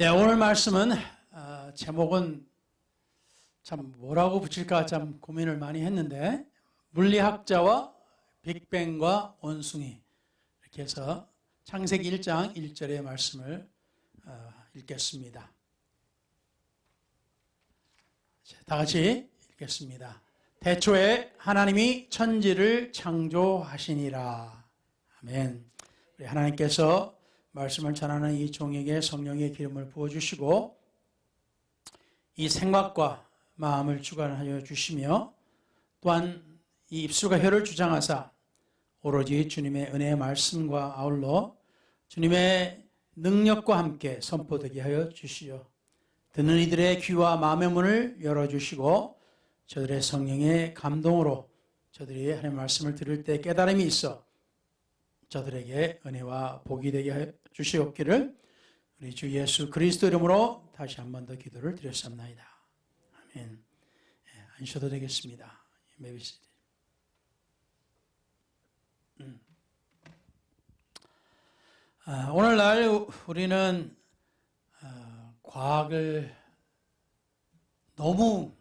예, 오늘 말씀은 제목은 참 뭐라고 붙일까 참 고민을 많이 했는데, 물리학자와 빅뱅과 원숭이, 이렇게 해서 창세기 1장 1절의 말씀을 읽겠습니다. 다 같이 읽겠습니다. 태초에 하나님이 천지를 창조하시니라. 아멘. 우리 하나님께서 말씀을 전하는 이 종에게 성령의 기름을 부어주시고 이 생각과 마음을 주관하여 주시며, 또한 이 입술과 혀를 주장하사 오로지 주님의 은혜의 말씀과 아울러 주님의 능력과 함께 선포되게 하여 주시오. 듣는 이들의 귀와 마음의 문을 열어주시고 저들의 성령의 감동으로 저들이 하나님의 말씀을 들을 때 깨달음이 있어 저들에게 은혜와 복이 되게 해 주시옵기를 우리 주 예수 그리스도 이름으로 다시 한 번 더 기도를 드렸습니다. 아멘. 앉으셔도 되겠습니다. 오늘날 우리는 과학을 너무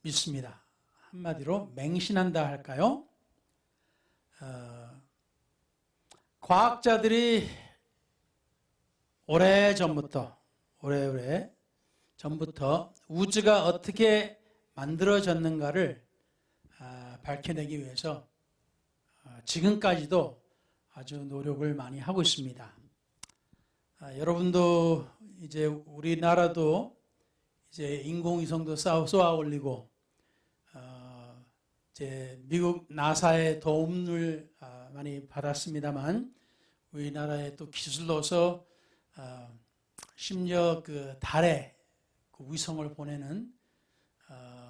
믿습니다. 한마디로 맹신한다 할까요? 과학자들이 오래전부터 우주가 어떻게 만들어졌는가를 밝혀내기 위해서 지금까지도 아주 노력을 많이 하고 있습니다. 여러분도 이제 우리나라도 이제 인공위성도 쏘아 올리고 이제 미국 나사의 도움을 많이 받았습니다만, 우리나라의 또 기술로서 심지어 그 달에 그 위성을 보내는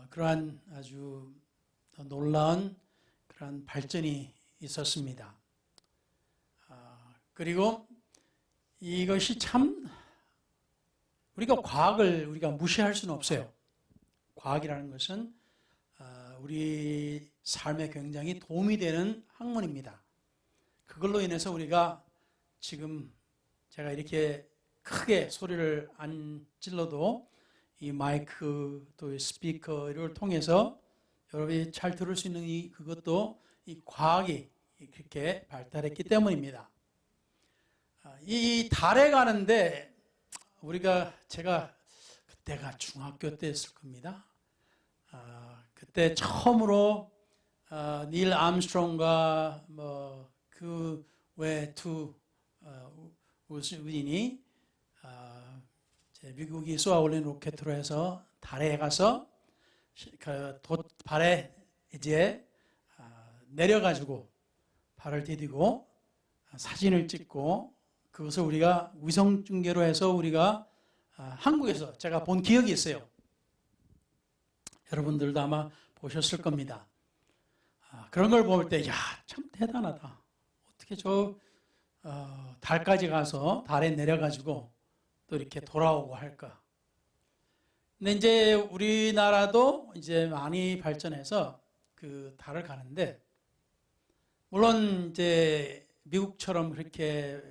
그러한 아주 놀라운 그러한 발전이 있었습니다. 그리고 이것이 참 우리가 과학을 무시할 수는 없어요. 과학이라는 것은 우리 삶에 굉장히 도움이 되는 학문입니다. 그걸로 인해서 우리가 지금 제가 이렇게 크게 소리를 안 질러도 이 마이크 또 스피커를 통해서 여러분이 잘 들을 수 있는 그것도 이 과학이 그렇게 발달했기 때문입니다. 이 달에 가는데 제가 그때가 중학교 때였을 겁니다. 그때 처음으로 닐 암스트롱과 그 외 두 우주인이 미국이 쏘아 올린 로켓으로 해서 달에 가서 발에 이제 내려가지고 발을 디디고 사진을 찍고, 그것을 우리가 위성 중계로 해서 우리가 한국에서 제가 본 기억이 있어요. 여러분들도 아마 보셨을 겁니다. 그런 걸 볼 때, 참 대단하다. 어떻게 달까지 가서 달에 내려가지고 또 이렇게 돌아오고 할까. 근데 이제 우리나라도 이제 많이 발전해서 그 달을 가는데, 물론 이제 미국처럼 그렇게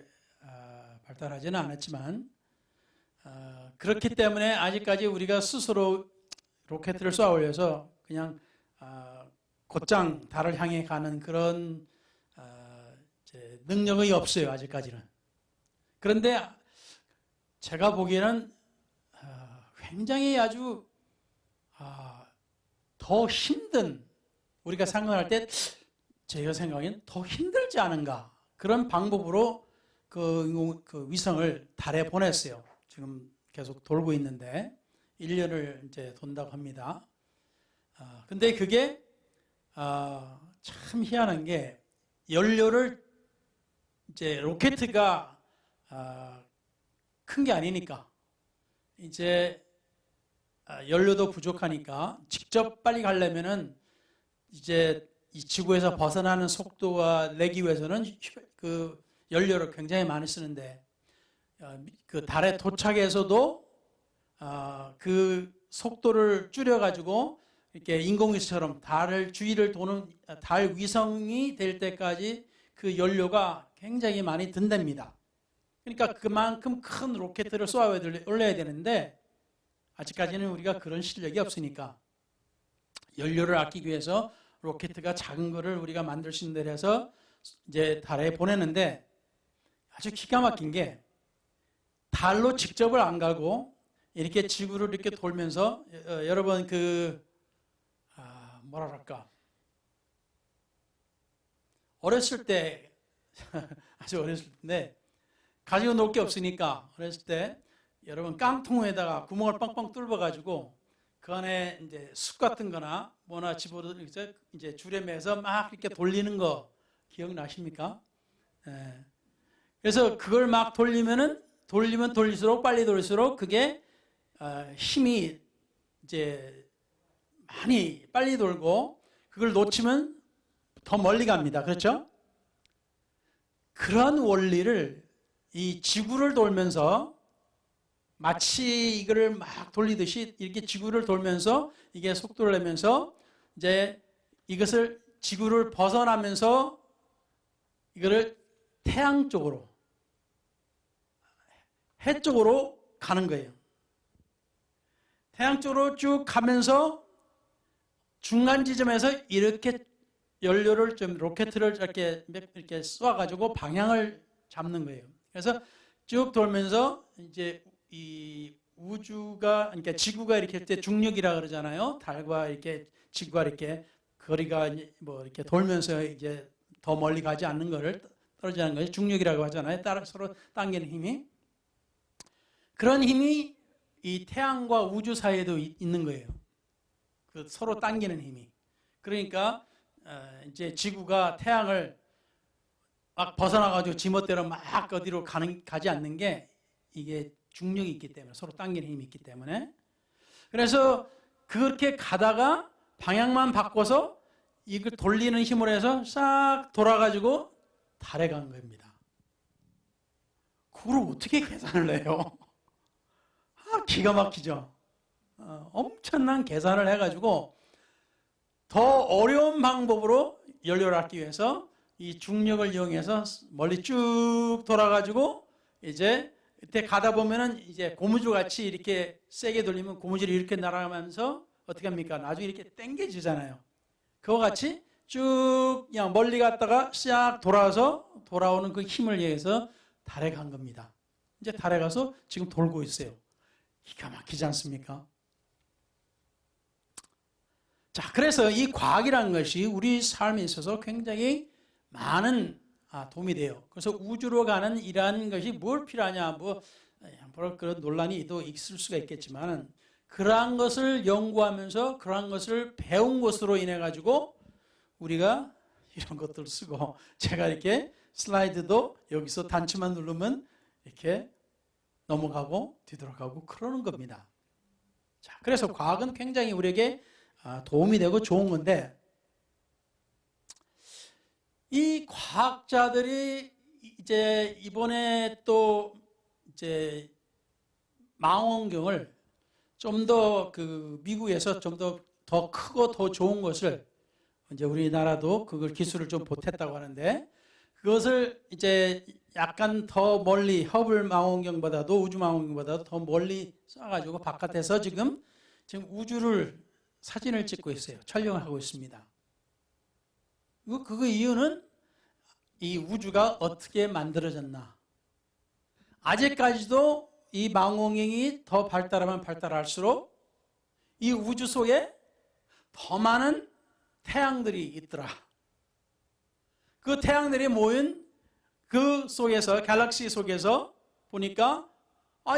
발달하지는 않았지만, 그렇기 때문에 아직까지 우리가 스스로 로켓을 쏘아 올려서 그냥 곧장 달을 향해 가는 그런 능력이 없어요, 아직까지는. 그런데 제가 보기에는 굉장히 아주 더 힘든, 우리가 생각할 때 제가 생각엔 더 힘들지 않은가, 그런 방법으로 그 위성을 달에 보냈어요. 지금 계속 돌고 있는데 1년을 이제 돈다고 합니다. 근데 그게 참 희한한 게, 연료를 이제 로켓가 큰 게 아니니까 이제 연료도 부족하니까 직접 빨리 가려면은 이제 이 지구에서 벗어나는 속도가 내기 위해서는 그 연료를 굉장히 많이 쓰는데, 그 달에 도착해서도 그 속도를 줄여가지고 이렇게 인공위성처럼 달을 주위를 도는 달 위성이 될 때까지 그 연료가 굉장히 많이 든답니다. 그러니까 그만큼 큰 로켓을 쏘아 올려야 되는데 아직까지는 우리가 그런 실력이 없으니까 연료를 아끼기 위해서 로켓가 작은 거를 우리가 만들 수 있는 데로 해서 이제 달에 보내는데 아주 기가 막힌 게 달로 직접을 안 가고 이렇게 지구를 이렇게 돌면서 여러분 뭐랄까 어렸을 때 아주 어렸을 때인데 가지고 놀 게 없으니까 어렸을 때 여러분 깡통에다가 구멍을 빵빵 뚫어가지고 그 안에 이제 숯 같은 거나 뭐나 집어넣어서 이제 줄에 매서 막 이렇게 돌리는 거 기억나십니까? 예. 그래서 그걸 막 돌리면 돌릴수록 빨리 돌릴수록 그게 힘이 이제 많이 빨리 돌고 그걸 놓치면 더 멀리 갑니다. 그렇죠? 그런 원리를 이 지구를 돌면서 마치 이거를 막 돌리듯이 이렇게 지구를 돌면서 이게 속도를 내면서 이제 이것을 지구를 벗어나면서 이거를 태양 쪽으로 해 쪽으로 가는 거예요. 태양 쪽으로 쭉 가면서 중간 지점에서 이렇게 연료를 좀 로켓을 이렇게 쏘아가지고 방향을 잡는 거예요. 그래서 쭉 돌면서 이제 이 우주가 그러니까 지구가 이렇게 할 때 중력이라 그러잖아요. 달과 이렇게 지구가 이렇게 거리가 뭐 이렇게 돌면서 이제 더 멀리 가지 않는 거를 떨어지는 것이 중력이라고 하잖아요. 따라 서로 당기는 힘이. 그런 힘이 이 태양과 우주 사이에도 있는 거예요. 그 서로 당기는 힘이. 그러니까 이제 지구가 태양을 막 벗어나가지고 지멋대로 막 어디로 가지 않는 게 이게 중력이 있기 때문에 서로 당기는 힘이 있기 때문에 그래서 그렇게 가다가 방향만 바꿔서 이걸 돌리는 힘으로 해서 싹 돌아가지고 달에 간 겁니다. 그걸 어떻게 계산을 해요? 기가 막히죠. 엄청난 계산을 해가지고 더 어려운 방법으로 연료를 아끼기 위해서 이 중력을 이용해서 멀리 쭉 돌아가지고 이제 그때 가다 보면은 이제 고무줄 같이 이렇게 세게 돌리면 고무줄이 이렇게 날아가면서 어떻게 합니까? 나중에 이렇게 당겨지잖아요. 그와 같이 쭉 그냥 멀리 갔다가 싹 돌아서 돌아오는 그 힘을 이용해서 달에 간 겁니다. 이제 달에 가서 지금 돌고 있어요. 기가 막히지 않습니까? 자, 그래서 이 과학이라는 것이 우리 삶에 있어서 굉장히 많은 도움이 돼요. 그래서 우주로 가는 이러한 것이 뭘 필요하냐, 뭐 그런 논란이 또 있을 수가 있겠지만 그러한 것을 연구하면서 그러한 것을 배운 것으로 인해 가지고 우리가 이런 것들을 쓰고 제가 이렇게 슬라이드도 여기서 단추만 누르면 이렇게 넘어가고 뒤돌아가고 그러는 겁니다. 자, 그래서 과학은 굉장히 우리에게 도움이 되고 좋은 건데 이 과학자들이 이제 이번에 또 이제 망원경을 좀 더 그 미국에서 좀 더 크고 더 좋은 것을 이제 우리나라도 그걸 기술을 좀 보탰다고 하는데 그것을 이제 약간 더 멀리 허블 망원경보다도 우주 망원경보다도 더 멀리 쏴가지고 바깥에서 지금 우주를 사진을 찍고 있어요. 촬영을 하고 있습니다. 그 이유는 이 우주가 어떻게 만들어졌나. 아직까지도 이 망원경이 더 발달하면 발달할수록 이 우주 속에 더 많은 태양들이 있더라. 그 태양들이 모인 그 속에서 갤럭시 속에서 보니까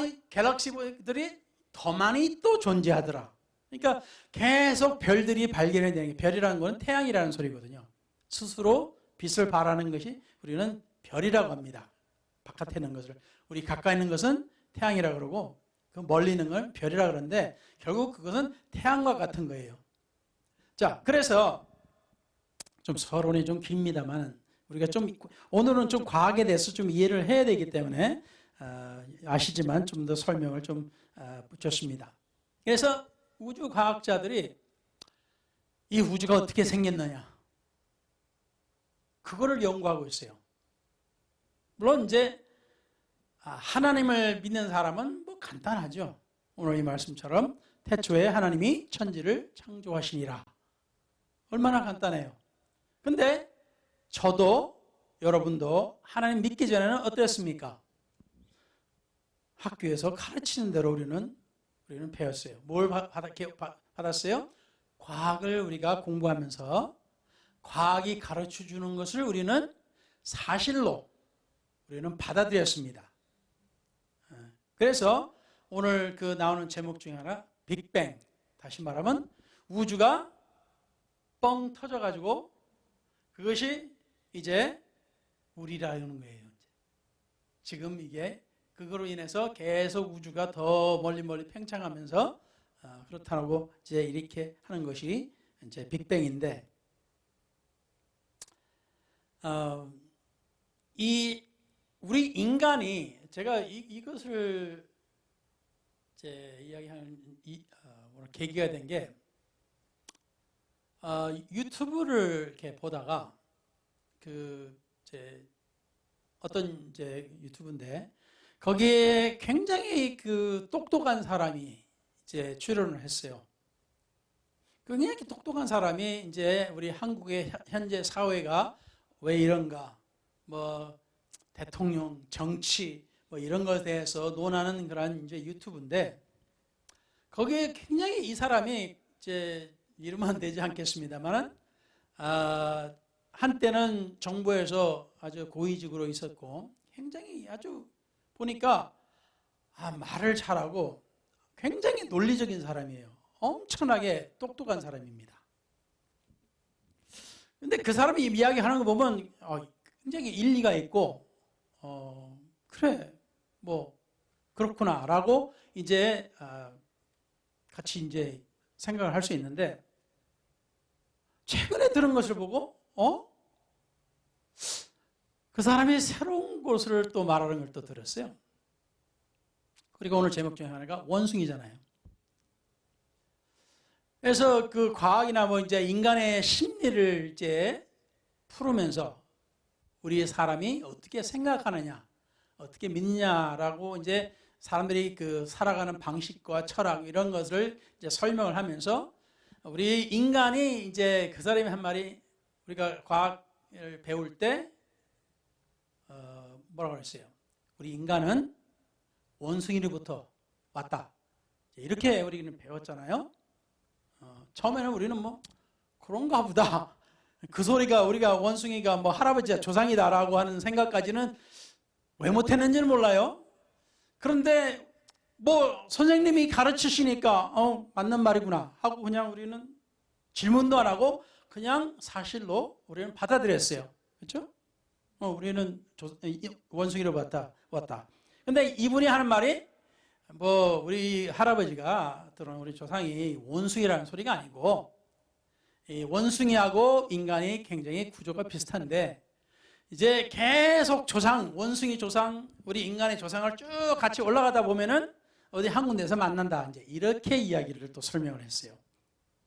이 갤럭시들이 더 많이 또 존재하더라. 그러니까 계속 별들이 발견이 되는 게 별이라는 것은 태양이라는 소리거든요. 스스로 빛을 발하는 것이 우리는 별이라고 합니다. 바깥에 있는 것을. 우리 가까이 있는 것은 태양이라고 그러고 그 멀리 있는 걸 별이라고 그러는데 결국 그것은 태양과 같은 거예요. 자, 그래서 좀 서론이 좀 깁니다만 우리가 좀 오늘은 좀 과학에 대해서 좀 이해를 해야 되기 때문에 아시지만 좀 더 설명을 좀 붙였습니다. 그래서 우주 과학자들이 이 우주가 어떻게 생겼느냐 그거를 연구하고 있어요. 물론 이제 하나님을 믿는 사람은 뭐 간단하죠. 오늘 이 말씀처럼 태초에 하나님이 천지를 창조하시니라. 얼마나 간단해요. 근데 저도 여러분도 하나님 믿기 전에는 어땠습니까? 학교에서 가르치는 대로 우리는 배웠어요. 뭘 받았어요? 과학을 우리가 공부하면서 과학이 가르쳐 주는 것을 우리는 사실로 우리는 받아들였습니다. 그래서 오늘 그 나오는 제목 중에 하나, 빅뱅. 다시 말하면 우주가 뻥 터져가지고 그것이 이제 우리라는 거예요. 지금 이게 그거로 인해서 계속 우주가 더 멀리 팽창하면서 그렇다고 이제 이렇게 하는 것이 이제 빅뱅인데, 이 우리 인간이 제가 이것을 이제 이야기하는 계기가 된 게 유튜브를 이렇게 보다가 어떤 이제 유튜브인데 거기에 굉장히 똑똑한 사람이 이제 출연을 했어요. 굉장히 똑똑한 사람이 이제 우리 한국의 현재 사회가 왜 이런가, 뭐 대통령, 정치, 뭐 이런 것에 대해서 논하는 그런 이제 유튜브인데 거기에 굉장히 이 사람이 이제 이름은 되지 않겠습니다만은 한때는 정부에서 아주 고위직으로 있었고 굉장히 아주 보니까 말을 잘하고 굉장히 논리적인 사람이에요. 엄청나게 똑똑한 사람입니다. 근데 그 사람이 이야기하는 거 보면 굉장히 일리가 있고 그래 뭐 그렇구나라고 이제 같이 이제 생각을 할 수 있는데 최근에 들은 것을 보고 그 사람이 새로운 것을 또 말하는 걸 또 들었어요. 그리고 오늘 제목 중에 하나가 원숭이잖아요. 그래서 그 과학이나 뭐 이제 인간의 심리를 이제 풀으면서 우리 사람이 어떻게 생각하느냐, 어떻게 믿느냐라고 이제 사람들이 살아가는 방식과 철학 이런 것을 이제 설명을 하면서 우리 인간이 이제 그 사람이 한 말이 우리가 과학을 배울 때 뭐라고 그랬어요? 우리 인간은 원숭이로부터 왔다. 이렇게 우리는 배웠잖아요. 처음에는 우리는 뭐 그런가 보다. 그 소리가 우리가 원숭이가 뭐 할아버지야 조상이다라고 하는 생각까지는 왜 못했는지는 몰라요. 그런데 뭐 선생님이 가르치시니까 맞는 말이구나 하고 그냥 우리는 질문도 안 하고 그냥 사실로 우리는 받아들였어요. 그렇죠? 우리는 원숭이로 왔다. 근데 이분이 하는 말이 뭐 우리 할아버지가 들은 우리 조상이 원숭이라는 소리가 아니고 이 원숭이하고 인간이 굉장히 구조가 비슷한데 이제 계속 원숭이 조상, 우리 인간의 조상을 쭉 같이 올라가다 보면은 어디 한 군데서 만난다. 이제 이렇게 이야기를 또 설명을 했어요.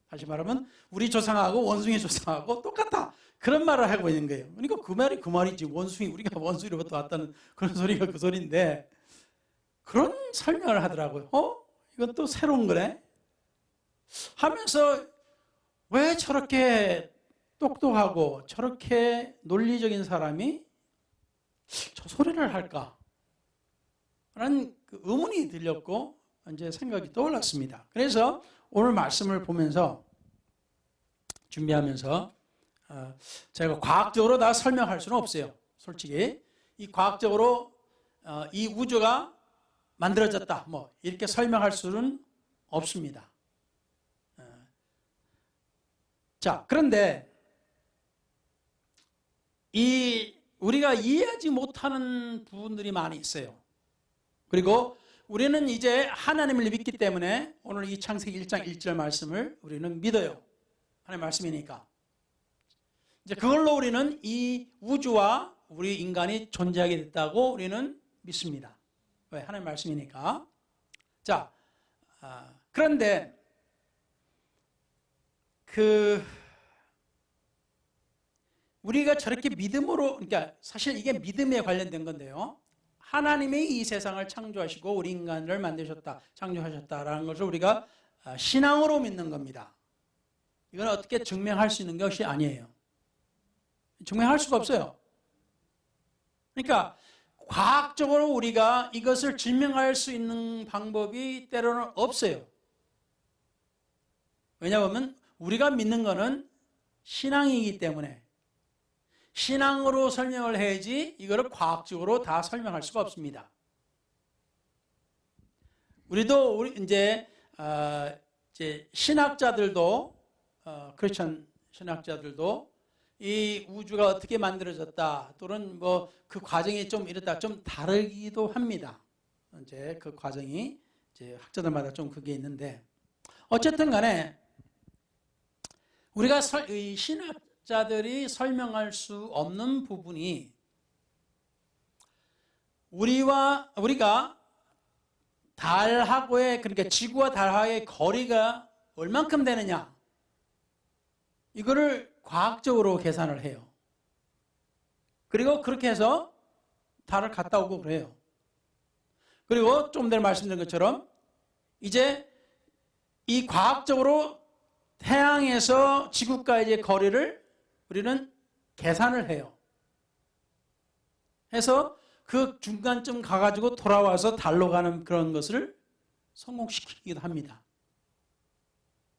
다시 말하면 우리 조상하고 원숭이 조상하고 똑같다. 그런 말을 하고 있는 거예요. 그러니까 그 말이 그 말이지. 우리가 원숭이로부터 왔다는 그런 소리가 그 소리인데 그런 설명을 하더라고요. 이건 또 새로운 거네? 하면서 왜 저렇게 똑똑하고 저렇게 논리적인 사람이 저 소리를 할까? 라는 의문이 들렸고 이제 생각이 떠올랐습니다. 그래서 오늘 말씀을 보면서 준비하면서 제가 과학적으로 다 설명할 수는 없어요. 솔직히 이 과학적으로 이 우주가 만들어졌다 뭐 이렇게 설명할 수는 없습니다. 자, 그런데 우리가 이해하지 못하는 부분들이 많이 있어요. 그리고 우리는 이제 하나님을 믿기 때문에 오늘 이 창세기 1장 1절 말씀을 우리는 믿어요. 하나님 말씀이니까. 이제 그걸로 우리는 이 우주와 우리 인간이 존재하게 됐다고 우리는 믿습니다. 왜? 하나님 말씀이니까. 자, 그런데 우리가 저렇게 믿음으로, 그러니까 사실 이게 믿음에 관련된 건데요. 하나님이 이 세상을 창조하시고 우리 인간을 만드셨다, 창조하셨다라는 것을 우리가 신앙으로 믿는 겁니다. 이건 어떻게 증명할 수 있는 것이 아니에요. 증명할 수가 없어요. 그러니까 과학적으로 우리가 이것을 증명할 수 있는 방법이 때로는 없어요. 왜냐하면 우리가 믿는 것은 신앙이기 때문에 신앙으로 설명을 해야지 이거를 과학적으로 다 설명할 수가 없습니다. 우리도 이제 신학자들도 크리스천 신학자들도 이 우주가 어떻게 만들어졌다 또는 뭐 그 과정이 좀 이렇다 좀 다르기도 합니다. 이제 그 과정이 이제 학자들마다 좀 그게 있는데 어쨌든 간에 우리가 이 신학자들이 설명할 수 없는 부분이 우리가 달하고의 그러니까 지구와 달하고의 거리가 얼만큼 되느냐 이거를 과학적으로 계산을 해요. 그리고 그렇게 해서 달을 갔다 오고 그래요. 그리고 좀 전에 말씀드린 것처럼 이제 이 과학적으로 태양에서 지구까지의 거리를 우리는 계산을 해요. 해서 그 중간쯤 가가지고 돌아와서 달로 가는 그런 것을 성공시키기도 합니다.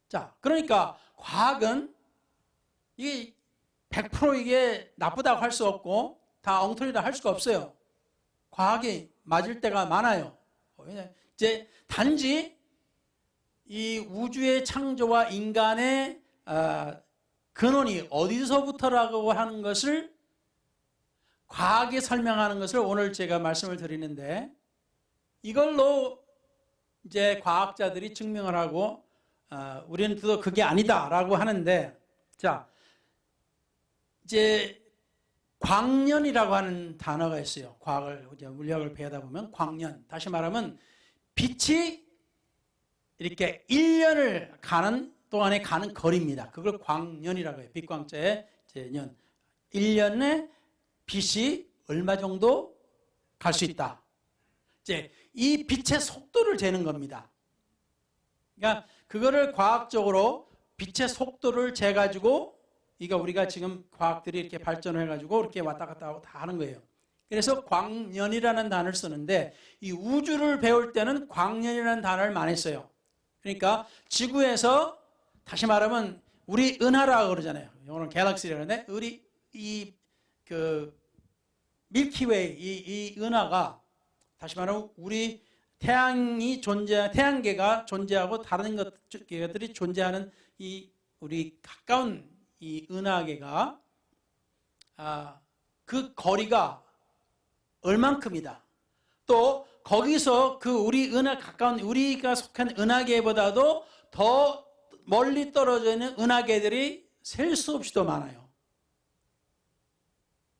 자, 그러니까 과학은 이게 100% 이게 나쁘다고 할 수 없고 다 엉터리다 할 수가 없어요. 과학이 맞을 때가 많아요. 이제 단지 이 우주의 창조와 인간의 근원이 어디서부터라고 하는 것을 과학이 설명하는 것을 오늘 제가 말씀을 드리는데 이걸로 이제 과학자들이 증명을 하고 우리는 또 그게 아니다라고 하는데 자 이제 광년이라고 하는 단어가 있어요. 과학을 이제 물리학을 배우다 보면 광년 다시 말하면 빛이 이렇게 1년을 가는 동안에 가는 거리입니다. 그걸 광년이라고 해요. 빛광자의 년 1년에 빛이 얼마 정도 갈 수 있다. 이제 이 빛의 속도를 재는 겁니다. 그러니까 그거를 과학적으로 빛의 속도를 재가지고 이거 우리가 지금 과학들이 이렇게 발전을 해가지고 이렇게 왔다 갔다 하고 다 하는 거예요. 그래서 광년이라는 단어를 쓰는데 이 우주를 배울 때는 광년이라는 단어를 많이 써요. 그러니까 지구에서 다시 말하면 우리 은하라고 그러잖아요. 영어로는 갤럭시라는데 우리 그 밀키웨이 이 은하가 다시 말하면 우리 태양계가 존재하고 다른 것들이 존재하는 이 우리 가까운 이 은하계가 그 거리가 얼만큼이다. 또 거기서 그 우리 가까운 우리가 속한 은하계보다도 더 멀리 떨어져 있는 은하계들이 셀 수 없이 더 많아요.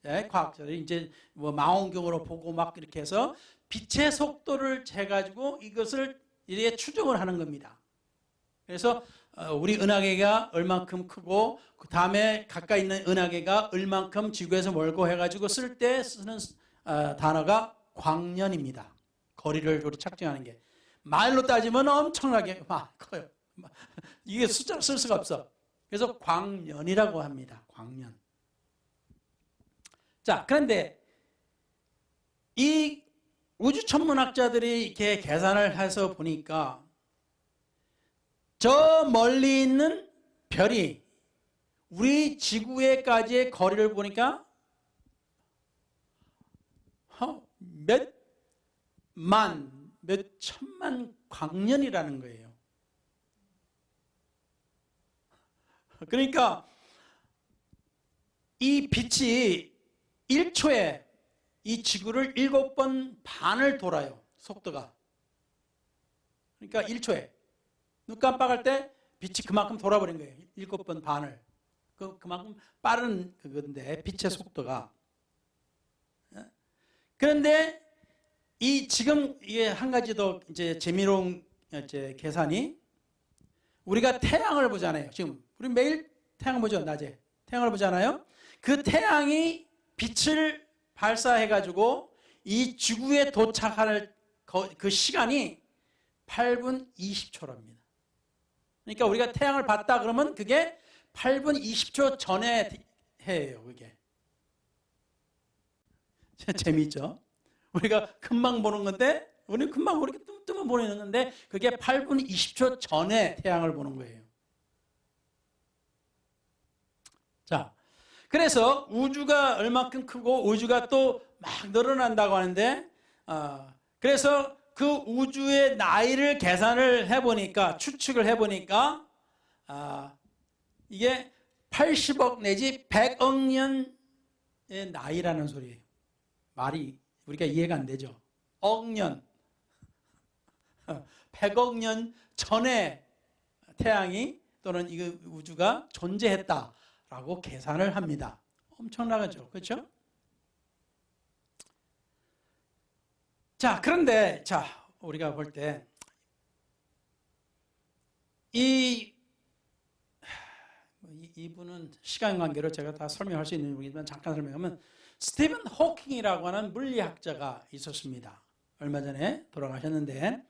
네, 과학자들이 이제 뭐 망원경으로 보고 막 이렇게 해서 빛의 속도를 재가지고 이것을 이렇게 추정을 하는 겁니다. 그래서 우리 은하계가 얼만큼 크고 그 다음에 가까이 있는 은하계가 얼만큼 지구에서 멀고 해가지고 쓸 때 쓰는 단어가 광년입니다. 거리를 우리 측정하는 게 마일로 따지면 엄청나게 커요. 이게 숫자로 쓸 수가 없어. 그래서 광년이라고 합니다. 광년. 자, 그런데 이 우주천문학자들이 이렇게 계산을 해서 보니까 저 멀리 있는 별이 우리 지구에까지의 거리를 보니까 몇 천만 광년이라는 거예요. 그러니까 이 빛이 1초에 이 지구를 7번 반을 돌아요. 속도가. 그러니까 1초에. 눈 깜빡할 때 빛이 그만큼 돌아버린 거예요. 7번 반을. 그만큼 빠른 그건데 빛의 속도가. 그런데 이 지금 이게 한 가지 더 이제 재미로운 이제 계산이 우리가 태양을 보잖아요. 지금 우리 매일 태양 보죠. 낮에 태양을 보잖아요. 그 태양이 빛을 발사해 가지고 이 지구에 도착할 그 시간이 8분 20초랍니다. 그러니까 우리가 태양을 봤다 그러면 그게 8분 20초 전에 해예요. 그게 재미있죠? 우리가 금방 보는 건데, 우리는 금방 우리가 뜸뜸은 보이는 건데 그게 8분 20초 전에 태양을 보는 거예요. 자, 그래서 우주가 얼마큼 크고 우주가 또 막 늘어난다고 하는데, 그래서 그 우주의 나이를 계산을 해보니까, 추측을 해보니까 이게 80억 내지 100억 년의 나이라는 소리예요. 말이 우리가 이해가 안 되죠. 억 년, 100억 년 전에 태양이 또는 이 우주가 존재했다라고 계산을 합니다. 엄청나죠, 그렇죠? 자, 그런데 우리가 볼 때 이분은 시간 관계로 제가 다 설명할 수 있는 분이지만 잠깐 설명하면, 스티븐 호킹이라고 하는 물리학자가 있었습니다. 얼마 전에 돌아가셨는데,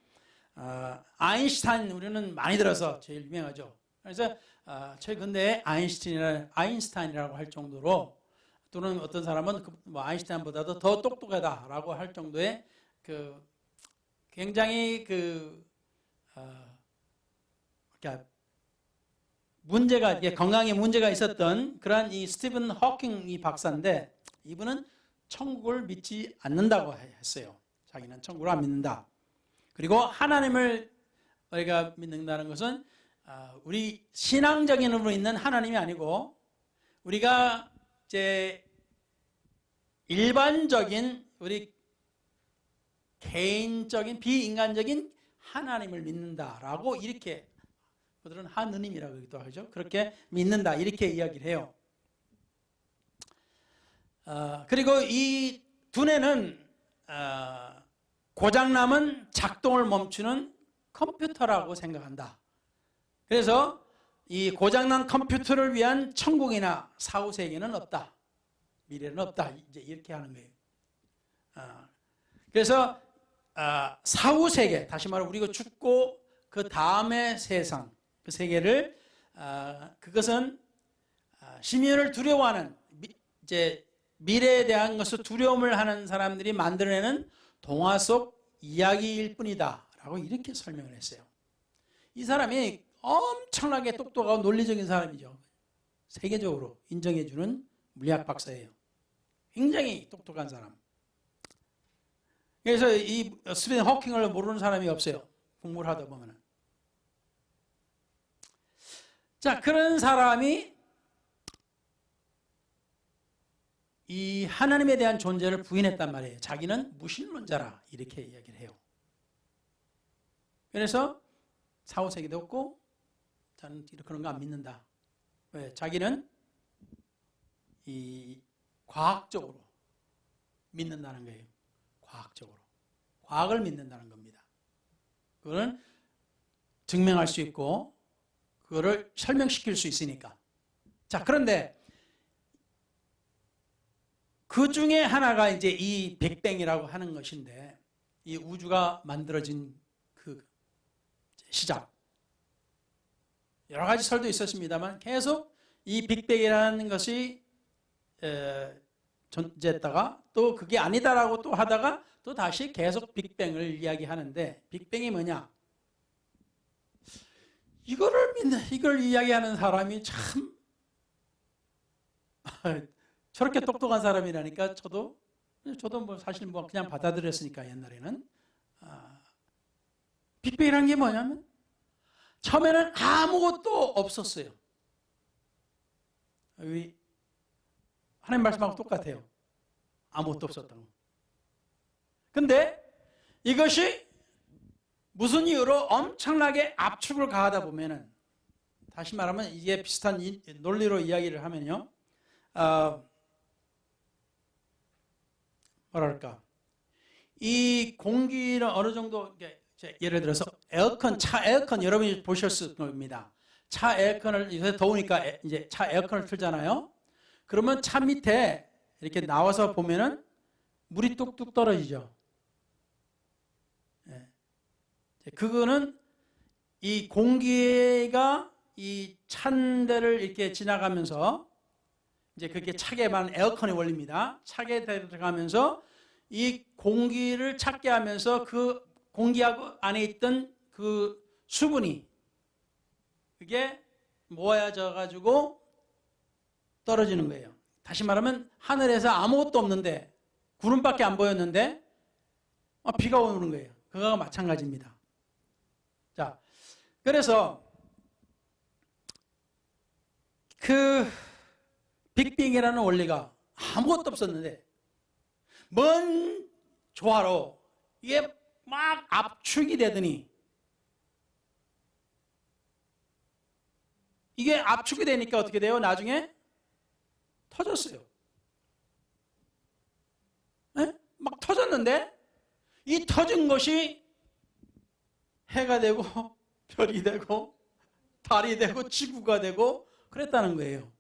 아인슈타인 우리는 많이 들어서 제일 유명하죠. 그래서 저희 근대에 아인슈타인이라고 할 정도로, 또는 어떤 사람은 아인슈타인보다도 더 똑똑하다라고 할 정도의 굉장히 문제가, 건강에 문제가 있었던 그러한 이 스티븐 호킹 이 박사인데, 이분은 천국을 믿지 않는다고 했어요. 자기는 천국을 안 믿는다. 그리고 하나님을 우리가 믿는다는 것은 우리 신앙적인 으로 있는 하나님이 아니고, 우리가 이제 일반적인 우리 개인적인 비인간적인 하나님을 믿는다라고, 이렇게 그들은 하느님이라고 하기도 하죠. 그렇게 믿는다, 이렇게 이야기를 해요. 그리고 이 두뇌는 고장나면 작동을 멈추는 컴퓨터라고 생각한다. 그래서 이 고장난 컴퓨터를 위한 천국이나 사후세계는 없다, 미래는 없다, 이제 이렇게 하는 거예요. 그래서 사후세계, 다시 말해 우리가 죽고 그 다음의 세상, 그 세계를, 그것은 심연을 두려워하는, 이제 미래에 대한 것을 두려움을 하는 사람들이 만들어내는 동화 속 이야기일 뿐이다 라고 이렇게 설명을 했어요. 이 사람이 엄청나게 똑똑하고 논리적인 사람이죠. 세계적으로 인정해주는 물리학 박사예요. 굉장히 똑똑한 사람. 그래서 이 스티븐 호킹을 모르는 사람이 없어요. 공부를 하다 보면은. 자, 그런 사람이 이 하나님에 대한 존재를 부인했단 말이에요. 자기는 무신론자라 이렇게 이야기를 해요. 그래서 사후세계도 없고 저는 그런 거 안 믿는다. 왜? 자기는 이 과학적으로 믿는다는 거예요. 과학적으로. 과학을 믿는다는 겁니다. 그거는 증명할 수 있고 그거를 설명시킬 수 있으니까. 자, 그런데 그 중에 하나가 이제 이 빅뱅이라고 하는 것인데, 이 우주가 만들어진 그 시작. 여러 가지 설도 있었습니다만 계속 이 빅뱅이라는 것이 존재했다가 또 그게 아니다라고 또 하다가 또 다시 계속 빅뱅을 이야기하는데, 빅뱅이 뭐냐? 이걸 이야기하는 사람이 참 저렇게 똑똑한 사람이라니까 저도 뭐 사실 뭐 그냥 받아들였으니까 옛날에는. 빅뱅이라는 게 뭐냐면 처음에는 아무것도 없었어요. 하나님 말씀하고 똑같아요. 아무것도 없었다고. 근데 이것이 무슨 이유로 엄청나게 압축을 가하다 보면은, 다시 말하면 이게 비슷한 논리로 이야기를 하면요, 뭐랄까, 이 공기는 어느 정도, 예를 들어서 에어컨, 차 에어컨 여러분이 보셨을 겁니다. 차 에어컨을, 요새 더우니까 이제 차 에어컨을 틀잖아요. 그러면 차 밑에 이렇게 나와서 보면은 물이 뚝뚝 떨어지죠. 예. 그거는 이 공기가 이 찬 데를 이렇게 지나가면서 이제 그게 차게 말하는 에어컨의 원리입니다. 차게 들어가면서 이 공기를 찼게 하면서 그 공기하고 안에 있던 그 수분이 그게 모아져 가지고 떨어지는 거예요. 다시 말하면 하늘에서 아무것도 없는데 구름밖에 안 보였는데 비가 오는 거예요. 그거와 마찬가지입니다. 자, 그래서 그 빅뱅이라는 원리가 아무것도 없었는데 먼 조화로 이게 막 압축이 되더니 이게 압축이 되니까 어떻게 돼요? 나중에 터졌어요. 네? 막 터졌는데 이 터진 것이 해가 되고 별이 되고 달이 되고 지구가 되고 그랬다는 거예요.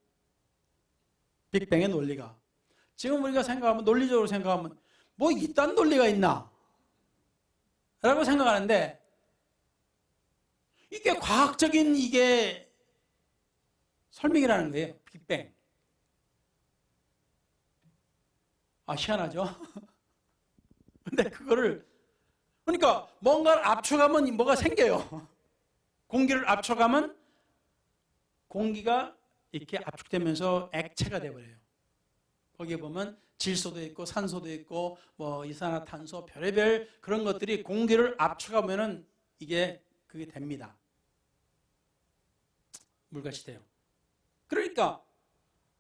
빅뱅의 논리가. 지금 우리가 생각하면 논리적으로 생각하면 뭐 이딴 논리가 있나? 라고 생각하는데 이게 과학적인 이게 설명이라는 거예요. 빅뱅. 희한하죠? 근데 그거를 그러니까 뭔가를 압축하면 뭐가 생겨요. 공기를 압축하면 공기가 이렇게 압축되면서 액체가 돼버려요. 거기에 보면 질소도 있고 산소도 있고 뭐 이산화탄소 별의별 그런 것들이 공기를 압축하면은 이게 그게 됩니다. 물같이 돼요. 그러니까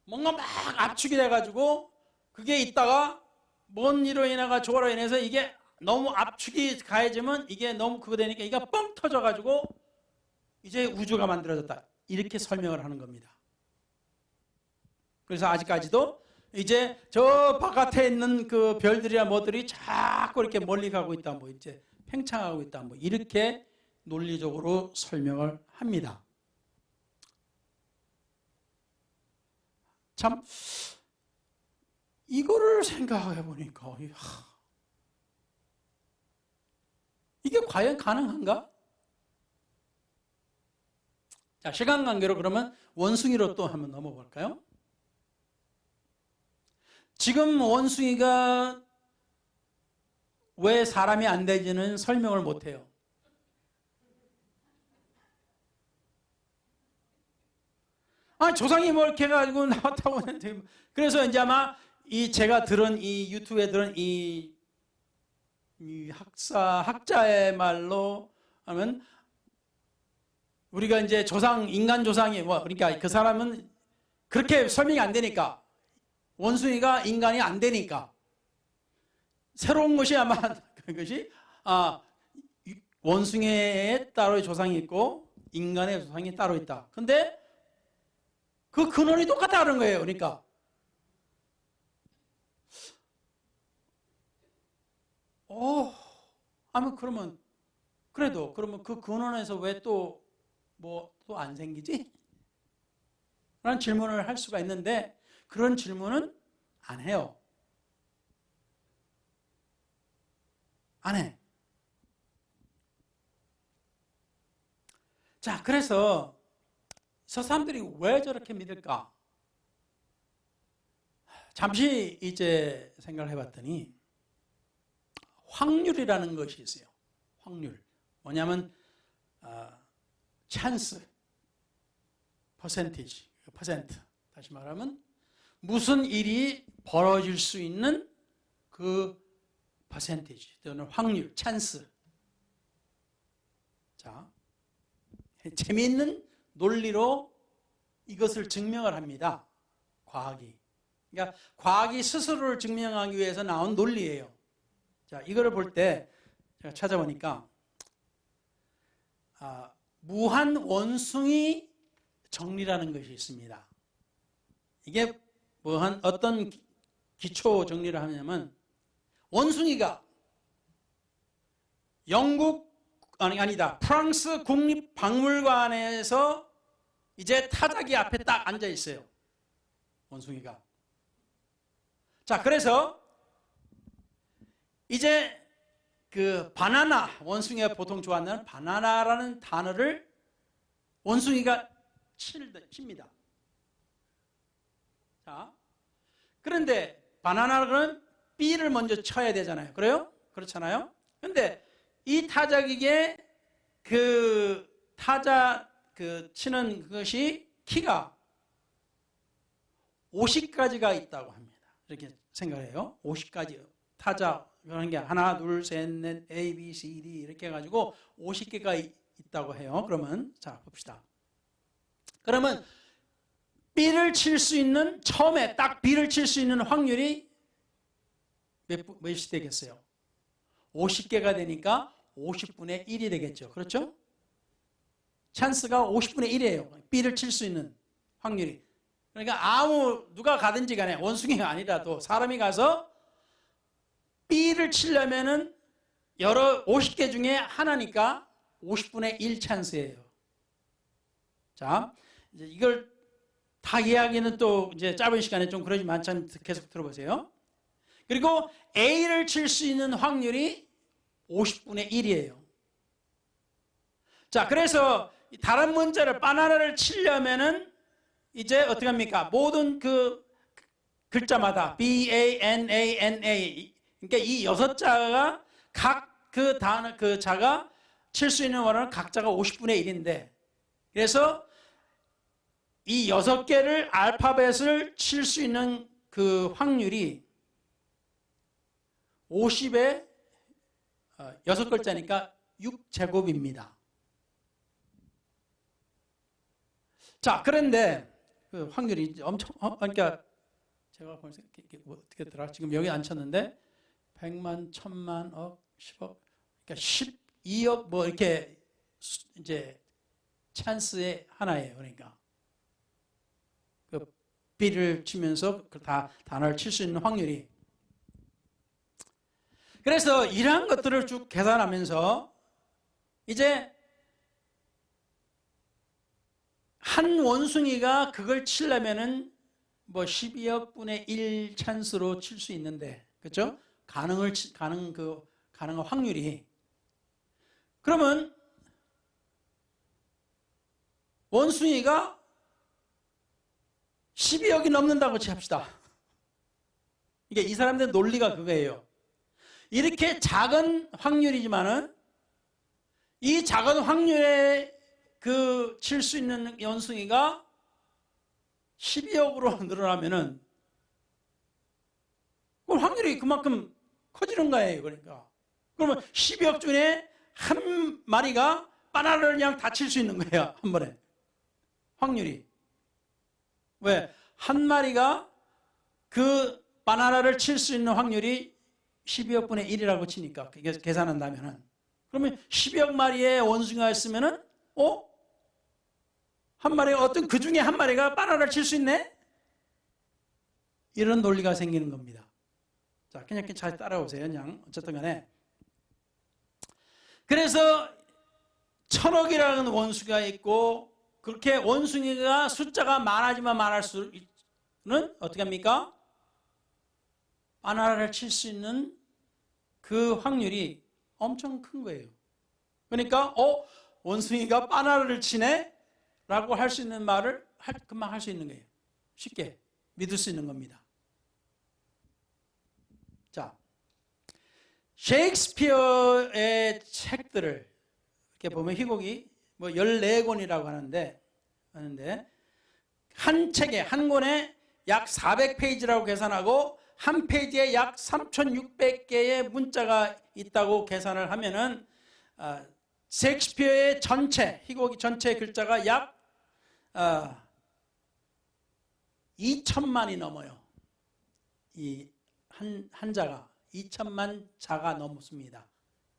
뭔가 막 압축이 돼가지고 그게 있다가 뭔 일로 인해가 조화로 인해서 이게 너무 압축이 가해지면 이게 너무 그거 되니까 이게 뻥 터져가지고 이제 우주가 만들어졌다. 이렇게 설명을 하는 겁니다. 그래서 아직까지도 이제 저 바깥에 있는 그 별들이나 뭐들이 자꾸 이렇게 멀리 가고 있다. 뭐 이제 팽창하고 있다. 뭐 이렇게 논리적으로 설명을 합니다. 참 이거를 생각해 보니까 이게 과연 가능한가? 자, 시간 관계로 그러면 원숭이로 또 한번 넘어볼까요? 지금 원숭이가 왜 사람이 안 되지는 설명을 못해요. 조상이 뭐 이렇게 해가지고 나왔다고 하는데 그래서 이제 아마 제가 들은 이 유튜브에 들은 이 학자의 말로 하면 우리가 이제 인간 조상이 그러니까 그 사람은 그렇게 설명이 안 되니까 원숭이가 인간이 안 되니까 새로운 것이 아마 그것이 원숭이에 따로의 조상이 있고 인간의 조상이 따로 있다. 근데 그 근원이 똑같다는 거예요. 그러니까 그러면 그러면 그 근원에서 왜 또 안 생기지? 라는 질문을 할 수가 있는데 그런 질문은 안 해요. 안 해. 자, 그래서 저 사람들이 왜 저렇게 믿을까? 잠시 이제 생각을 해봤더니 확률이라는 것이 있어요. 확률. 뭐냐면 찬스, 퍼센티지, 퍼센트. 다시 말하면 무슨 일이 벌어질 수 있는 그 퍼센티지 또는 확률, 찬스. 자, 재미있는 논리로 이것을 증명을 합니다. 과학이. 그러니까 과학이 스스로를 증명하기 위해서 나온 논리예요. 자, 이거를 볼 때 제가 찾아보니까 무한 원숭이 정리라는 것이 있습니다. 이게 어떤 기초 정리를 하냐면 원숭이가 프랑스 국립박물관에서 이제 타자기 앞에 딱 앉아 있어요. 원숭이가. 자, 그래서 이제 그 바나나, 원숭이가 보통 좋아하는 바나나라는 단어를 원숭이가 칩니다. 자, 그런데 바나나는 B를 먼저 쳐야 되잖아요. 그래요? 그렇잖아요? 그런데 이 타자기계 그 타자 그 치는 그것이 키가 50가지가 있다고 합니다. 이렇게 생각해요. 50가지 타자 그런 게 하나, 둘, 셋, 넷, A, B, C, D 이렇게 해가지고 50개가 있다고 해요. 그러면 자 봅시다. 그러면 B를 칠 수 있는 처음에 딱 B를 칠 수 있는 확률이 몇이 되겠어요? 50개가 되니까 50분의 1이 되겠죠. 그렇죠? 찬스가 50분의 1이에요. B를 칠 수 있는 확률이. 그러니까 누가 가든지 간에 원숭이가 아니라도 사람이 가서 B를 치려면은 50개 중에 하나니까 50분의 1 찬스예요. 자, 이제 이걸 다 이야기는 또 이제 짧은 시간에 좀 그러지만 참 계속 들어보세요. 그리고 A를 칠 수 있는 확률이 50분의 1이에요. 자, 그래서 다른 문자를 바나나를 치려면은 이제 어떻게 합니까? 모든 그 글자마다 B-A-N-A-N-A 그러니까 이 6자가 각 그 단어 그 자가 칠 수 있는 원어는 각자가 50분의 1인데 그래서 이 6개를 알파벳을 칠 수 있는 그 확률이 50에 6글자니까 6제곱입니다. 자, 그런데 그 확률이 엄청 그러니까 제가 어떻게 더라 지금 여기 안 쳤는데 100만, 1000만, 억, 10억, 그러니까 12억 뭐 이렇게 이제 찬스의 하나예요. 그러니까 그 B를 치면서 그 다 단어를 칠 수 있는 확률이. 그래서 이러한 것들을 쭉 계산하면서 이제 한 원숭이가 그걸 치려면은 뭐 12억 분의 1 찬스로 칠 수 있는데, 그렇죠? 가능한 확률이. 그러면 원숭이가 12억이 넘는다고 합시다. 이게 이 사람들의 논리가 그거예요. 이렇게 작은 확률이지만은 이 작은 확률에 그 칠 수 있는 원숭이가 12억으로 늘어나면은 그럼 확률이 그만큼 커지는 거예요. 그러니까 그러면 12억 중에 한 마리가 바나나를 그냥 다 칠 수 있는 거예요. 한 번에 확률이. 왜? 한 마리가 그 바나나를 칠 수 있는 확률이 12억 분의 1이라고 치니까 계산한다면은 그러면 12억 마리의 원숭이가 있으면은 한 마리가 어떤 그 중에 한 마리가 바나나를 칠 수 있네? 이런 논리가 생기는 겁니다. 자, 그냥 잘 따라오세요. 그냥 어쨌든 간에. 그래서 1000억이라는 원수가 있고 그렇게 원숭이가 숫자가 많아지면 많을수록 어떻게 합니까? 바나나를 칠 수 있는 그 확률이 엄청 큰 거예요. 그러니까 원숭이가 바나나를 치네? 라고 할 수 있는 말을 금방 할 수 있는 거예요. 쉽게 믿을 수 있는 겁니다. 자, 셰익스피어의 책들을 이렇게 보면 희곡이 뭐 14권이라고 하는데 한 책에 한 권에 약 400페이지라고 계산하고 한 페이지에 약 3600개의 문자가 있다고 계산을 하면은 셰익스피어의 전체 희곡이 전체 글자가 약 2천만이 넘어요. 이 한자가 2천만 자가 넘습니다.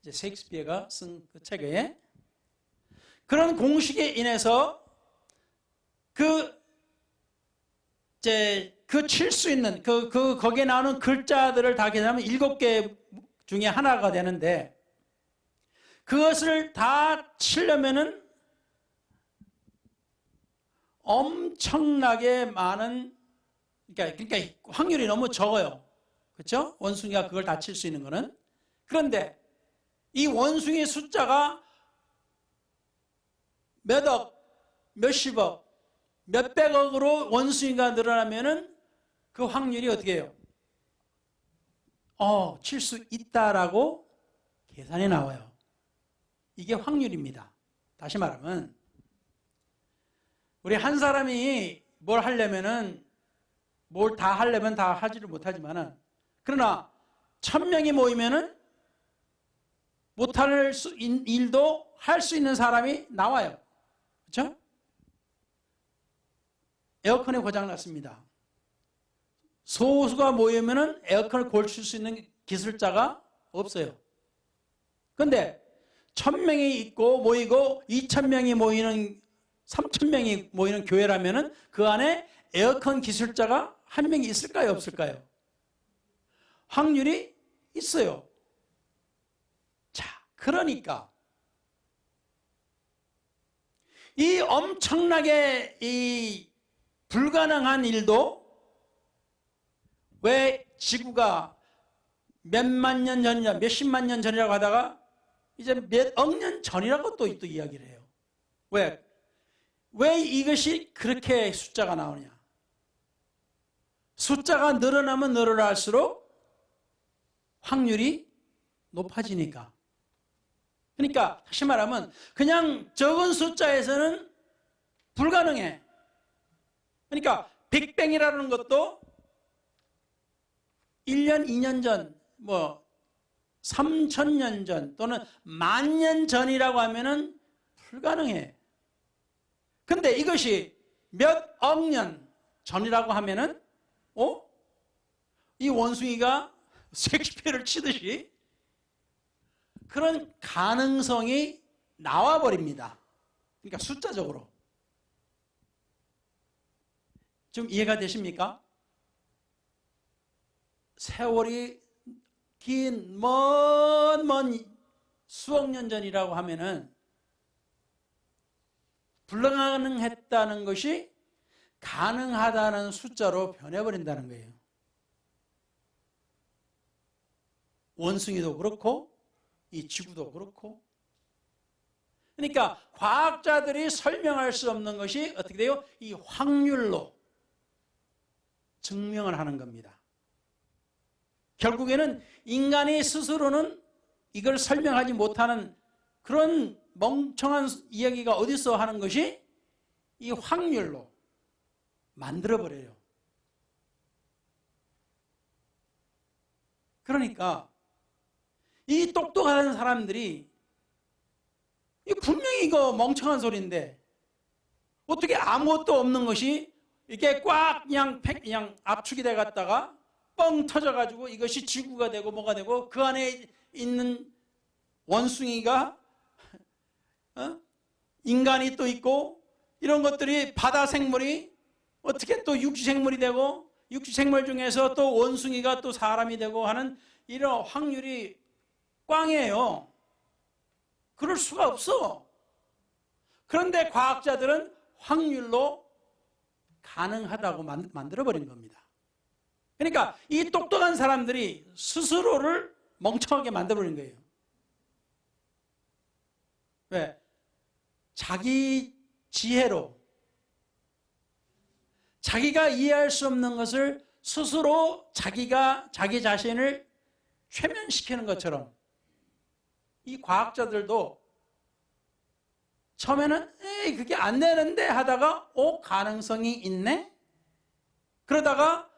이제 셰익스피어가 쓴 그 책에 그런 공식에 인해서 칠 수 있는 거기에 나오는 글자들을 다 계산하면 7개 중에 하나가 되는데 그것을 다 치려면은 엄청나게 많은 그러니까 확률이 너무 적어요. 그렇죠? 원숭이가 그걸 다 칠 수 있는 거는. 그런데 이 원숭이 숫자가 몇억, 몇십억, 몇백억으로 원숭이가 늘어나면은 그 확률이 어떻게 해요? 칠 수 있다라고 계산이 나와요. 이게 확률입니다. 다시 말하면 우리 한 사람이 뭘 하려면은 뭘 다 하려면 다 하지를 못하지만은 그러나 1000명이 모이면은 못할 일도 할 수 있는 사람이 나와요. 그렇죠? 에어컨이 고장 났습니다. 소수가 모이면은 에어컨을 고칠 수 있는 기술자가 없어요. 그런데 1000명이 있고 모이고 2000명이 모이는 3000명이 모이는 교회라면은 그 안에 에어컨 기술자가 한 명이 있을까요? 없을까요? 확률이 있어요. 자, 그러니까 이 엄청나게 이 불가능한 일도 왜 지구가 몇만 년 전이냐, 몇십만 년 전이라고 하다가 이제 몇억 년 전이라고 또 이야기를 해요. 왜 이것이 그렇게 숫자가 나오냐? 숫자가 늘어나면 늘어날수록 확률이 높아지니까. 그러니까 다시 말하면 그냥 적은 숫자에서는 불가능해. 그러니까 빅뱅이라는 것도 1년, 2년 전, 3000년 전 또는 10,000년 전이라고 하면은 불가능해. 근데 이것이 몇억 년 전이라고 하면은 이 원숭이가 섹스피어를 치듯이 그런 가능성이 나와버립니다. 그러니까 숫자적으로. 좀 이해가 되십니까? 세월이 긴 먼 수억 년 전이라고 하면은 불가능했다는 것이 가능하다는 숫자로 변해버린다는 거예요. 원숭이도 그렇고 이 지구도 그렇고. 그러니까 과학자들이 설명할 수 없는 것이 어떻게 돼요? 이 확률로 증명을 하는 겁니다. 결국에는 인간이 스스로는 이걸 설명하지 못하는 그런 멍청한 이야기가 어디서 하는 것이 이 확률로 만들어버려요. 그러니까 이 똑똑한 사람들이 분명히 이거 멍청한 소리인데 어떻게 아무것도 없는 것이 이렇게 꽉 그냥 압축이 돼 갔다가 뻥 터져가지고 이것이 지구가 되고 뭐가 되고 그 안에 있는 원숭이가 인간이 또 있고 이런 것들이 바다 생물이 어떻게 또 육지 생물이 되고 육지 생물 중에서 또 원숭이가 또 사람이 되고 하는 이런 확률이 꽝이에요. 그럴 수가 없어. 그런데 과학자들은 확률로 가능하다고 만들어버린 겁니다. 그러니까 이 똑똑한 사람들이 스스로를 멍청하게 만들어버린 거예요. 왜? 자기 지혜로 자기가 이해할 수 없는 것을 스스로 자기 자신을 최면시키는 것처럼 이 과학자들도 처음에는 그게 안 되는데 하다가 가능성이 있네? 그러다가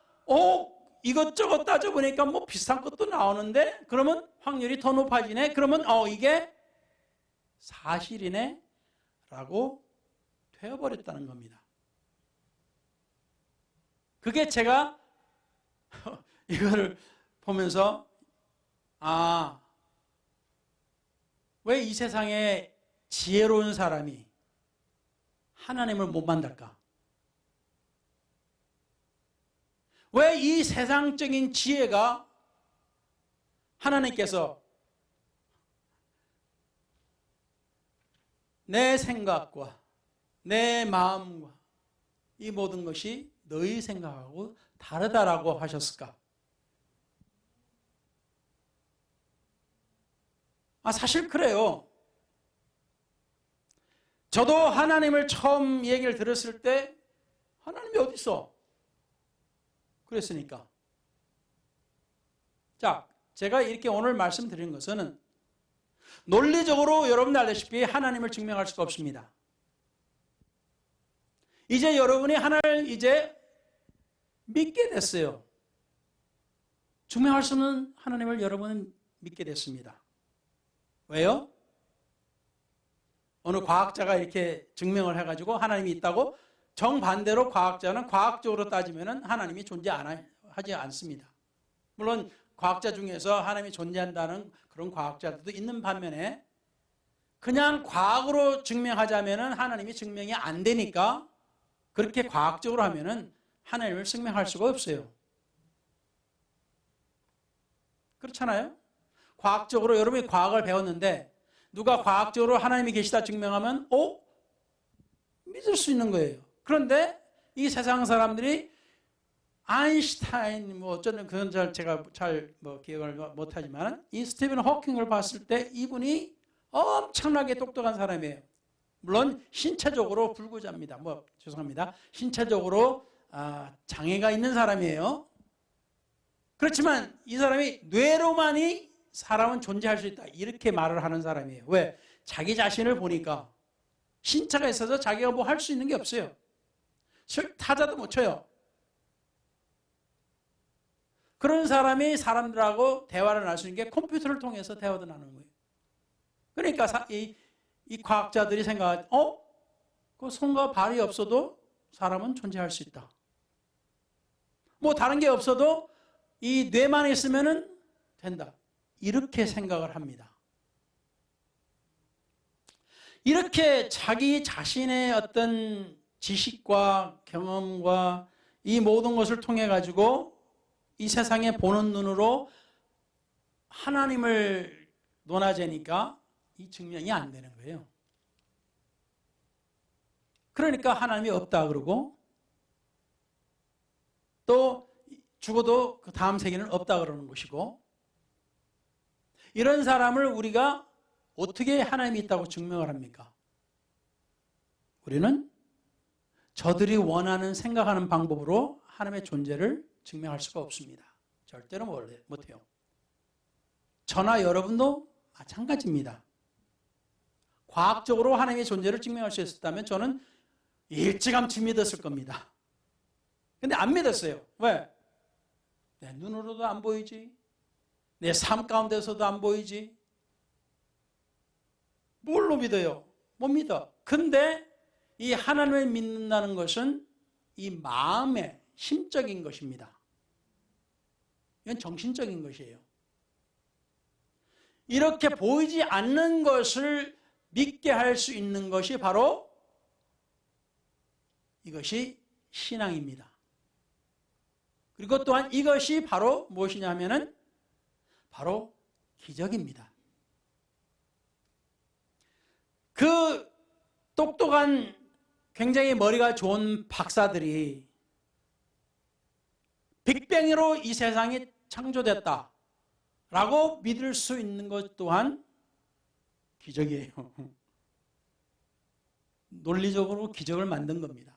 이것저것 따져보니까 뭐 비슷한 것도 나오는데 그러면 확률이 더 높아지네? 그러면 이게 사실이네? 라고 되어버렸다는 겁니다. 그게 제가 이거를 보면서 왜 이 세상에 지혜로운 사람이 하나님을 못 만날까? 왜 이 세상적인 지혜가 하나님께서 내 생각과 내 마음과 이 모든 것이 너희 생각하고 다르다라고 하셨을까? 사실 그래요. 저도 하나님을 처음 얘기를 들었을 때 하나님이 어디 있어? 그랬으니까. 자, 제가 이렇게 오늘 말씀드린 것은 논리적으로 여러분들 알다시피 하나님을 증명할 수가 없습니다. 이제 여러분이 하나님을 이제 믿게 됐어요. 증명할 수 없는 하나님을 여러분은 믿게 됐습니다. 왜요? 어느 과학자가 이렇게 증명을 해가지고 하나님이 있다고, 정반대로 과학자는 과학적으로 따지면 하나님이 존재하지 않습니다. 물론 과학자 중에서 하나님이 존재한다는 그런 과학자들도 있는 반면에 그냥 과학으로 증명하자면 하나님이 증명이 안 되니까 그렇게 과학적으로 하면 하나님을 증명할 수가 없어요. 그렇잖아요? 과학적으로 여러분이 과학을 배웠는데 누가 과학적으로 하나님이 계시다 증명하면 믿을 수 있는 거예요. 그런데 이 세상 사람들이 아인슈타인 어쩌는 그건 제가 잘 기억을 못하지만 이 스티븐 호킹을 봤을 때 이분이 엄청나게 똑똑한 사람이에요. 물론 신체적으로 불구자입니다. 죄송합니다. 신체적으로 장애가 있는 사람이에요. 그렇지만 이 사람이 뇌로만이 사람은 존재할 수 있다 이렇게 말을 하는 사람이에요. 왜? 자기 자신을 보니까 신체가 있어서 자기가 뭐 할 수 있는 게 없어요. 타자도 못 쳐요. 그런 사람이 사람들하고 대화를 나눌 수 있는 게 컴퓨터를 통해서 대화도 나누는 거예요. 그러니까 이 과학자들이 생각하지, 그 손과 발이 없어도 사람은 존재할 수 있다. 뭐 다른 게 없어도 이 뇌만 있으면 된다. 이렇게 생각을 합니다. 이렇게 자기 자신의 어떤 지식과 경험과 이 모든 것을 통해 가지고 이 세상에 보는 눈으로 하나님을 논하자니까 이 증명이 안 되는 거예요. 그러니까 하나님이 없다 그러고 또 죽어도 그 다음 세계는 없다 그러는 것이고, 이런 사람을 우리가 어떻게 하나님이 있다고 증명을 합니까? 우리는 저들이 원하는 생각하는 방법으로 하나님의 존재를 증명할 수가 없습니다. 절대로 못해요. 저나 여러분도 마찬가지입니다. 과학적으로 하나님의 존재를 증명할 수 있었다면 저는 일찌감치 믿었을 겁니다. 근데 안 믿었어요. 왜? 내 눈으로도 안 보이지. 내 삶 가운데서도 안 보이지. 뭘로 믿어요? 못 믿어. 근데 이 하나님을 믿는다는 것은 이 마음의 심적인 것입니다. 이건 정신적인 것이에요. 이렇게 보이지 않는 것을 믿게 할 수 있는 것이 바로 이것이 신앙입니다. 그리고 또한 이것이 바로 무엇이냐 하면은 바로 기적입니다. 그 똑똑한 굉장히 머리가 좋은 박사들이 빅뱅으로 이 세상이 창조됐다 라고 믿을 수 있는 것 또한 기적이에요. 논리적으로 기적을 만든 겁니다.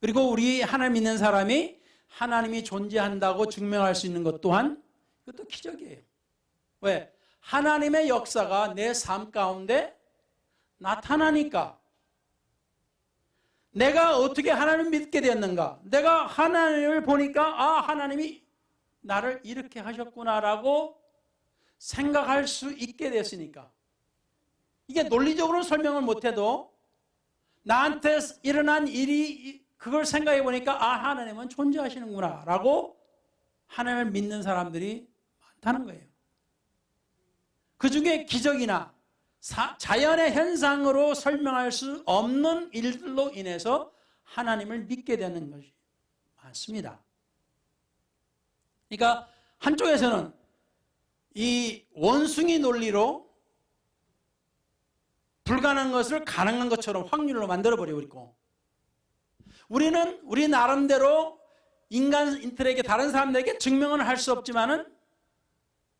그리고 우리 하나님 믿는 사람이 하나님이 존재한다고 증명할 수 있는 것 또한 이것도 기적이에요. 왜? 하나님의 역사가 내 삶 가운데 나타나니까. 내가 어떻게 하나님을 믿게 되었는가? 내가 하나님을 보니까 하나님이 나를 이렇게 하셨구나라고 생각할 수 있게 됐으니까. 이게 논리적으로 설명을 못해도 나한테 일어난 일이 그걸 생각해 보니까 하나님은 존재하시는구나 라고 하나님을 믿는 사람들이 많다는 거예요. 그 중에 기적이나 자연의 현상으로 설명할 수 없는 일들로 인해서 하나님을 믿게 되는 것이 많습니다. 그러니까 한쪽에서는 이 원숭이 논리로 불가능한 것을 가능한 것처럼 확률로 만들어버리고 있고, 우리는 우리 나름대로 인간들에게, 다른 사람들에게 증명은 할 수 없지만은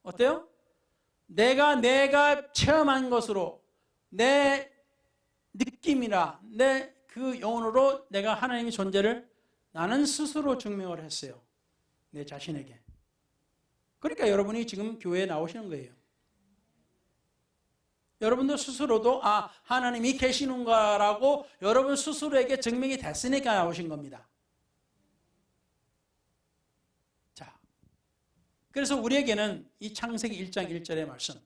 어때요? 내가 체험한 것으로 내 느낌이나 내 그 영혼으로 내가 하나님의 존재를 나는 스스로 증명을 했어요. 내 자신에게. 그러니까 여러분이 지금 교회에 나오시는 거예요. 여러분들 스스로도 하나님이 계시는가라고 여러분 스스로에게 증명이 됐으니까 나오신 겁니다. 자, 그래서 우리에게는 이 창세기 1장 1절의 말씀,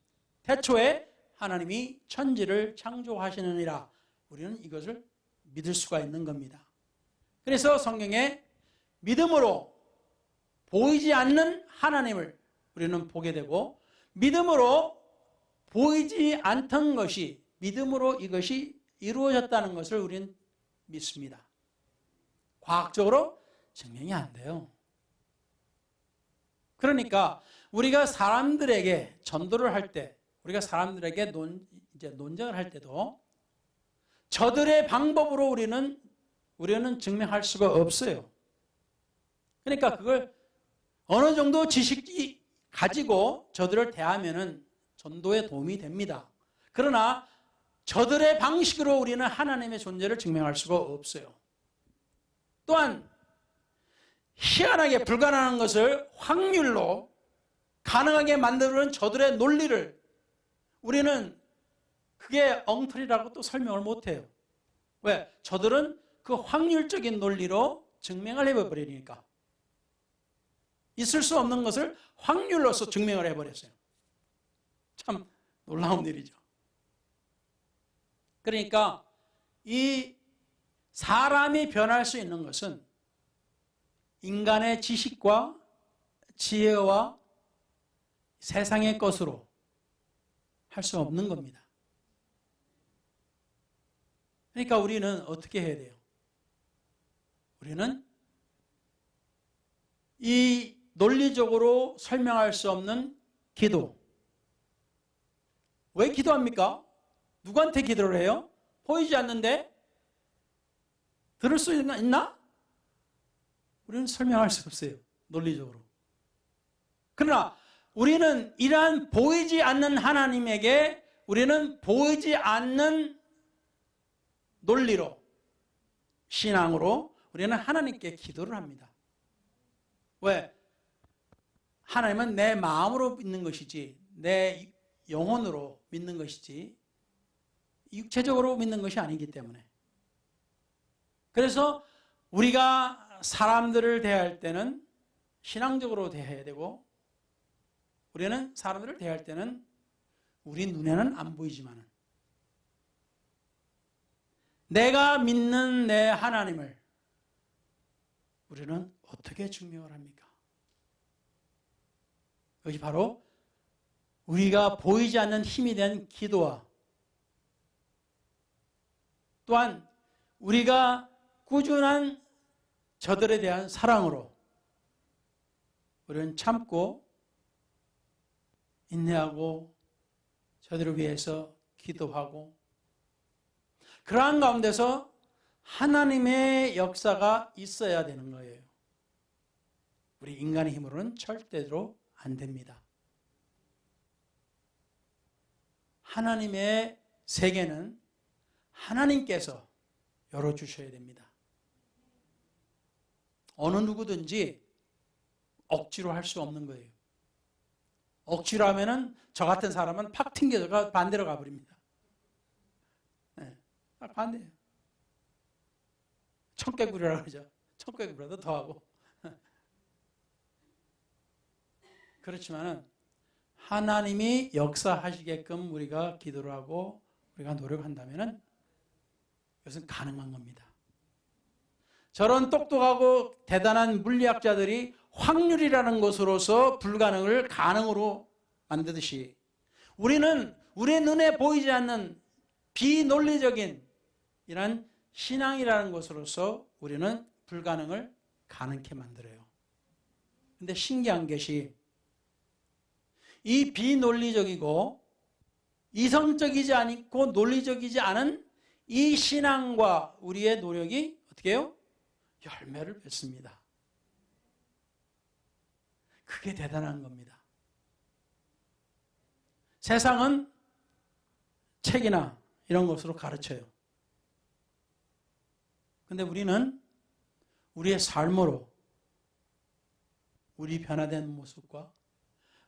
태초에 하나님이 천지를 창조하시느니라, 우리는 이것을 믿을 수가 있는 겁니다. 그래서 성경에 믿음으로 보이지 않는 하나님을 우리는 보게 되고, 믿음으로 보이지 않던 것이 믿음으로 이것이 이루어졌다는 것을 우리는 믿습니다. 과학적으로 증명이 안 돼요. 그러니까 우리가 사람들에게 전도를 할 때, 우리가 사람들에게 논쟁을 할 때도 저들의 방법으로 우리는 증명할 수가 없어요. 그러니까 그걸 어느 정도 지식이 가지고 저들을 대하면은 전도에 도움이 됩니다. 그러나 저들의 방식으로 우리는 하나님의 존재를 증명할 수가 없어요. 또한 희한하게 불가능한 것을 확률로 가능하게 만드는 저들의 논리를 우리는 그게 엉터리라고 또 설명을 못해요. 왜? 저들은 그 확률적인 논리로 증명을 해버리니까. 있을 수 없는 것을 확률로서 증명을 해버렸어요. 참 놀라운 일이죠. 그러니까 이 사람이 변할 수 있는 것은 인간의 지식과 지혜와 세상의 것으로 할 수 없는 겁니다. 그러니까 우리는 어떻게 해야 돼요? 우리는 이 논리적으로 설명할 수 없는 기도. 왜 기도합니까? 누구한테 기도를 해요? 보이지 않는데 들을 수 있나? 우리는 설명할 수 없어요. 논리적으로. 그러나 우리는 이러한 보이지 않는 하나님에게 우리는 보이지 않는 논리로, 신앙으로 우리는 하나님께 기도를 합니다. 왜? 하나님은 내 마음으로 믿는 것이지 내 영혼으로 믿는 것이지 육체적으로 믿는 것이 아니기 때문에. 그래서 우리가 사람들을 대할 때는 신앙적으로 대해야 되고, 우리는 사람들을 대할 때는 우리 눈에는 안 보이지만은 내가 믿는 내 하나님을 우리는 어떻게 증명을 합니까? 그것이 바로 우리가 보이지 않는 힘이 된 기도와 또한 우리가 꾸준한 저들에 대한 사랑으로 우리는 참고 인내하고 저들을 위해서 기도하고, 그러한 가운데서 하나님의 역사가 있어야 되는 거예요. 우리 인간의 힘으로는 절대로 안 됩니다. 하나님의 세계는 하나님께서 열어주셔야 됩니다. 어느 누구든지 억지로 할 수 없는 거예요. 억지로 하면은 저 같은 사람은 팍 튕겨서 반대로 가버립니다. 네, 반대예요. 청개구리라고 그러죠. 청개구리보다 더하고. 그렇지만은 하나님이 역사하시게끔 우리가 기도를 하고 우리가 노력한다면은 이것은 가능한 겁니다. 저런 똑똑하고 대단한 물리학자들이 확률이라는 것으로서 불가능을 가능으로 만드듯이 우리는 우리의 눈에 보이지 않는 비논리적인 이런 신앙이라는 것으로서 우리는 불가능을 가능케 만들어요. 그런데 신기한 것이 이 비논리적이고 이성적이지 않고 논리적이지 않은 이 신앙과 우리의 노력이 어떻게 해요? 열매를 맺습니다. 그게 대단한 겁니다. 세상은 책이나 이런 것으로 가르쳐요. 근데 우리는 우리의 삶으로 우리 변화된 모습과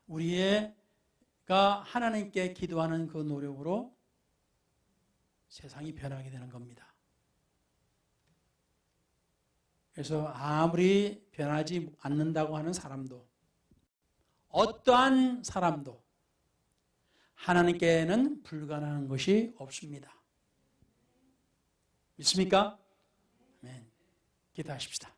우리가 하나님께 기도하는 그 노력으로 세상이 변하게 되는 겁니다. 그래서 아무리 변하지 않는다고 하는 사람도, 어떠한 사람도 하나님께는 불가능한 것이 없습니다. 믿습니까? 아멘. 기도하십시다.